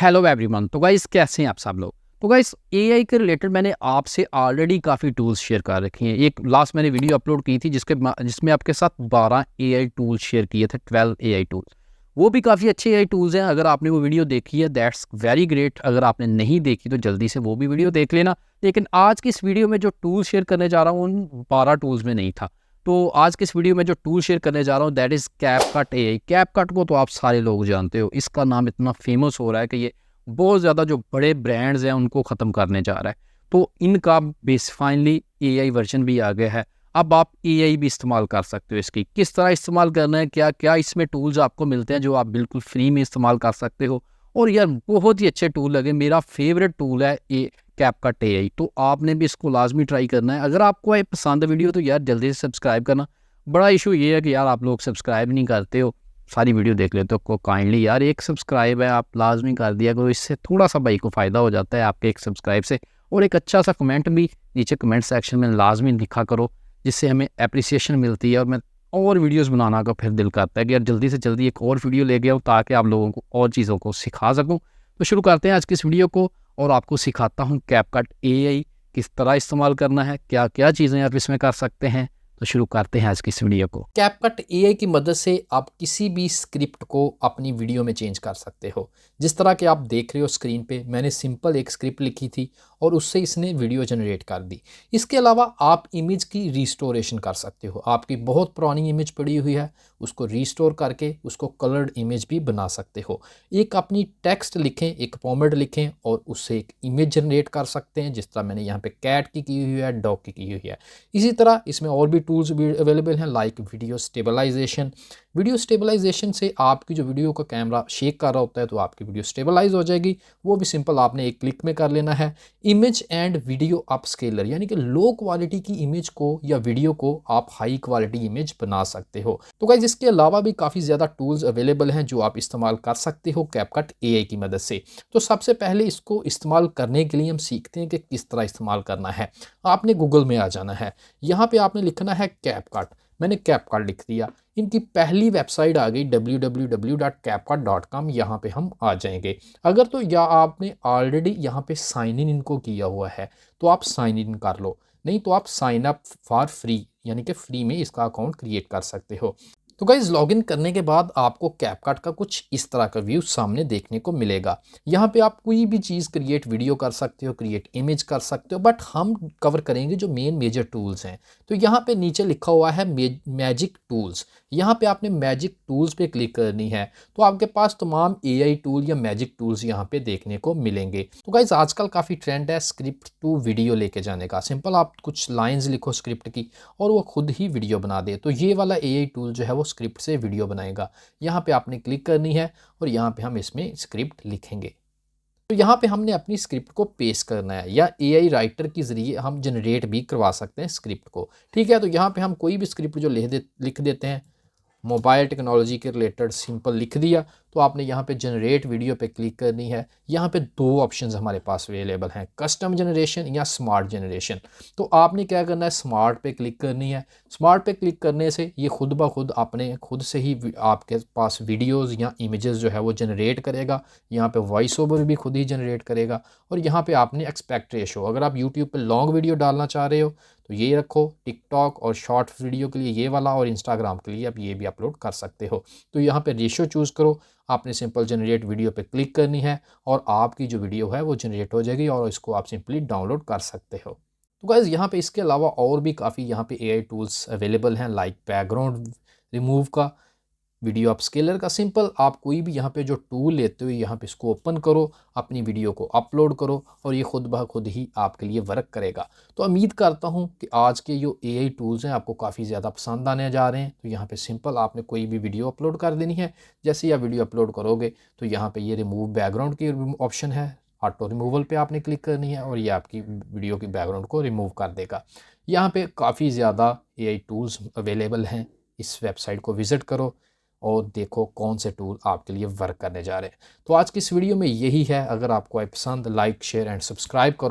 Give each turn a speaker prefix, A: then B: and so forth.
A: Hello everyone. तो guys कैसे हैं आप सब लोग। तो गाइस एआई के रिलेटेड मैंने आपसे ऑलरेडी काफ़ी टूल्स शेयर कर रखे हैं। एक लास्ट मैंने वीडियो अपलोड की थी जिसमें आपके साथ 12 एआई टूल्स शेयर किए थे, 12 एआई टूल्स। वो भी काफ़ी अच्छे एआई टूल्स हैं। अगर आपने वो वीडियो देखी है दैट्स वेरी ग्रेट। अगर आपने नहीं देखी तो जल्दी से वो भी वीडियो देख लेना। लेकिन आज की इस वीडियो में जो टूल शेयर करने जा रहा हूँ उन 12 टूल्स में नहीं था। तो आज के इस वीडियो में जो टूल शेयर करने जा रहा हूँ that is CapCut AI. CapCut को तो आप सारे लोग जानते हो, इसका नाम इतना फेमस हो रहा है कि ये बहुत ज़्यादा जो बड़े ब्रांड्स हैं उनको ख़त्म करने जा रहा है। तो इनका बेस फाइनली एआई वर्जन भी आ गया है। अब आप एआई भी इस्तेमाल कर सकते हो। इसकी किस तरह इस्तेमाल करना है, क्या क्या इसमें टूल्स आपको मिलते हैं जो आप बिल्कुल फ्री में इस्तेमाल कर सकते हो। और यार बहुत ही अच्छे टूल लगे, मेरा फेवरेट टूल है ए कैपकट एआई। तो आपने भी इसको लाजमी ट्राई करना है। अगर आपको ये पसंद है वीडियो तो यार जल्दी से सब्सक्राइब करना। बड़ा इशू ये है कि यार आप लोग सब्सक्राइब नहीं करते हो, सारी वीडियो देख लेते हो। को काइंडली यार एक सब्सक्राइब है आप लाजमी कर दिया करो, इससे थोड़ा सा भाई को फ़ायदा हो जाता है आपके एक सब्सक्राइब से। और एक अच्छा सा कमेंट भी नीचे कमेंट सेक्शन में लाजमी लिखा करो, जिससे हमें अप्रिसिएशन मिलती है और मैं और वीडियोस बनाना का फिर दिल करता है कि यार जल्दी से जल्दी एक और वीडियो ले गया हूँ ताकि आप लोगों को और चीज़ों को सिखा सकूँ। तो शुरू करते हैं आज की इस वीडियो को और आपको सिखाता हूँ कैपकट एआई किस तरह इस्तेमाल करना है, क्या क्या चीज़ें आप इसमें कर सकते हैं। तो शुरू करते हैं आज की इस वीडियो को।
B: कैपकट एआई की मदद से आप किसी भी स्क्रिप्ट को अपनी वीडियो में चेंज कर सकते हो। जिस तरह के आप देख रहे हो स्क्रीन पे, मैंने सिंपल एक स्क्रिप्ट लिखी थी और उससे इसने वीडियो जनरेट कर दी। इसके अलावा आप इमेज की रिस्टोरेशन कर सकते हो। आपकी बहुत पुरानी इमेज पड़ी हुई है, उसको रिस्टोर करके उसको कलर्ड इमेज भी बना सकते हो। एक अपनी टेक्स्ट लिखें, एक पॉमेड लिखें और उससे एक इमेज जनरेट कर सकते हैं, जिस तरह मैंने यहाँ पे कैट की हुई है, डॉग की हुई है। इसी तरह इसमें और भी टूल्स भी अवेलेबल हैं like video stabilisation. Video stabilisation से आपकी जो वीडियो का कैमरा शेक कर रहा होता है तो आपकी वीडियो स्टेबलाइज हो जाएगी। वो भी सिंपल आपने एक क्लिक में कर लेना है। इमेज एंड वीडियो अपस्केलर, यानी कि लो क्वालिटी की इमेज को या वीडियो को आप हाई क्वालिटी इमेज बना सकते हो। तो गाइस इसके अलावा भी काफ़ी ज़्यादा टूल्स अवेलेबल हैं जो आप इस्तेमाल कर सकते हो कैपकट एआई की मदद से। तो सबसे पहले इसको इस्तेमाल करने के लिए हम सीखते हैं कि किस तरह इस्तेमाल करना है। आपने गूगल में आ जाना है, यहाँ पे आपने लिखना है कैपकट। मैंने कैपकट लिख दिया। इनकी पहली वेबसाइट आ गई www.capcut.com। यहाँ पे हम आ जाएंगे। अगर तो या आपने ऑलरेडी यहाँ पे साइन इन इनको किया हुआ है तो आप साइन इन कर लो, नहीं तो आप साइन अप फॉर फ्री यानी कि फ्री में इसका अकाउंट क्रिएट कर सकते हो। तो गाइज लॉगिन करने के बाद आपको कैपकट का कुछ इस तरह का व्यू सामने देखने को मिलेगा। यहाँ पे आप कोई भी चीज़ क्रिएट वीडियो कर सकते हो, क्रिएट इमेज कर सकते हो, बट हम कवर करेंगे जो मेन मेजर टूल्स हैं। तो यहाँ पे नीचे लिखा हुआ है मैजिक टूल्स। यहाँ पे आपने मैजिक टूल्स पे क्लिक करनी है तो आपके पास तमाम एआई टूल या मैजिक टूल्स यहाँ पे देखने को मिलेंगे। तो गाइज आजकल काफ़ी ट्रेंड है स्क्रिप्ट टू वीडियो लेके जाने का। सिंपल आप कुछ लाइन्स लिखो स्क्रिप्ट की और वो खुद ही वीडियो बना दे। तो ये वाला एआई टूल जो है वो स्क्रिप्ट से वीडियो बनाएगा। यहाँ पे आपने क्लिक करनी है और यहाँ पे हम इसमें स्क्रिप्ट लिखेंगे। तो यहाँ पे हमने अपनी स्क्रिप्ट को पेस्ट करना है या एआई राइटर के ज़रिए हम जनरेट भी करवा सकते हैं स्क्रिप्ट को। ठीक है, तो यहाँ पे हम कोई भी स्क्रिप्ट जो लिख देते हैं, मोबाइल टेक्नोलॉजी के रिलेटेड सिंपल लिख दिया। तो आपने यहाँ पे जनरेट वीडियो पे क्लिक करनी है। यहाँ पे दो ऑप्शंस हमारे पास अवेलेबल हैं, कस्टम जनरेशन या स्मार्ट जनरेशन। तो आपने क्या करना है, स्मार्ट पे क्लिक करनी है। स्मार्ट पे क्लिक करने से ये खुद ब खुद अपने खुद से ही आपके पास वीडियोज़ या इमेजेस जो है वो जनरेट करेगा। यहाँ पे वॉइस ओवर भी खुद ही जनरेट करेगा। और यहाँ पे आपने एक्सपेक्ट रेशो, अगर आप यूट्यूब पे लॉन्ग वीडियो डालना चाह रहे हो तो ये रखो, टिकटॉक और शॉर्ट वीडियो के लिए ये वाला और इंस्टाग्राम के लिए आप ये भी अपलोड कर सकते हो। तो यहाँ पे रेशियो चूज़ करो। आपने सिंपल जनरेट वीडियो पे क्लिक करनी है और आपकी जो वीडियो है वो जनरेट हो जाएगी और इसको आप सिंपली डाउनलोड कर सकते हो। तो गाइज़ यहाँ पे इसके अलावा और भी काफ़ी यहाँ पे एआई टूल्स अवेलेबल हैं लाइक बैकग्राउंड रिमूव का, वीडियो अपस्केलर का। सिंपल आप कोई भी यहाँ पे जो टूल लेते हो यहाँ पे इसको ओपन करो, अपनी वीडियो को अपलोड करो और ये खुद ब खुद ही आपके लिए वर्क करेगा। तो उम्मीद करता हूँ कि आज के जो एआई टूल्स हैं आपको काफ़ी ज़्यादा पसंद आने जा रहे हैं। तो यहाँ पे सिंपल आपने कोई भी वीडियो अपलोड कर देनी है। जैसे ही आप वीडियो अपलोड करोगे तो यहाँ पे ये रिमूव बैकग्राउंड की ऑप्शन है, ऑटो रिमूवल पे आपने क्लिक करनी है और ये आपकी वीडियो की बैकग्राउंड को रिमूव कर देगा। यहाँ पे काफ़ी ज़्यादा एआई टूल्स अवेलेबल हैं। इस वेबसाइट को विज़िट करो और देखो कौन से टूल आपके लिए वर्क करने जा रहे हैं। तो आज की इस वीडियो में यही है। अगर आपको पसंद, लाइक शेयर एंड सब्सक्राइब करो।